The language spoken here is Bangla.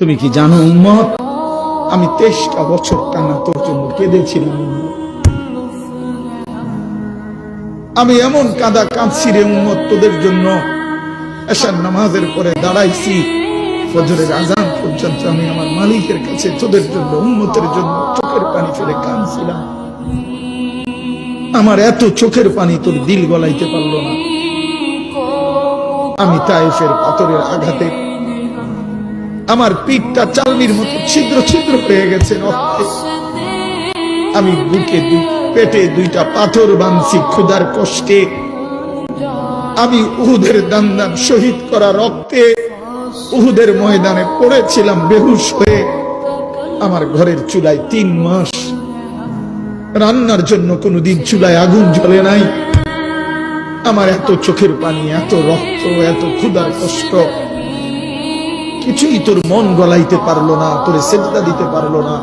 তুমি কি জানো উম্মত, আমি 23টা বছর টানা তোর জন্য কেঁদেছিলাম। আমি এমন কাঁদা কাঁদছি রে উম্মত তোদের জন্য। এশার নামাজের পরে দাঁড়াইছি, ফজরের আজান পর্যন্ত আমি আমার মালিকের কাছে তোদের জন্য, উম্মতের জন্য চোখের পানি ফেলে কাঁদছিলাম। আমার এত চোখের পানি তোর দিল গলাইতে পারলো না। আমি তায়েফের পাথরের আঘাতে আমার পিঠটা চালনির মতো ছিদ্র ছিদ্র হয়ে গেছে রক্তে। আমি বুকে পেটে 2টা পাথর বাঁধছি ক্ষুধার কষ্টে। আমি উহুদের দান শহীদ করা রক্তে উহুদের ময়দানে পড়েছিলাম বেহুশ হয়ে। আমার ঘরের চুলায় 3 মাস রান্নার জন্য কোনোদিন চুলায় আগুন জ্বলে নাই। আমার এত চোখের পানি, এত রক্ত, এত ক্ষুধার কষ্ট, কিছুই তোর মন গলাইতে পারলো না, তোরে সেজদা দিতে পারলো না।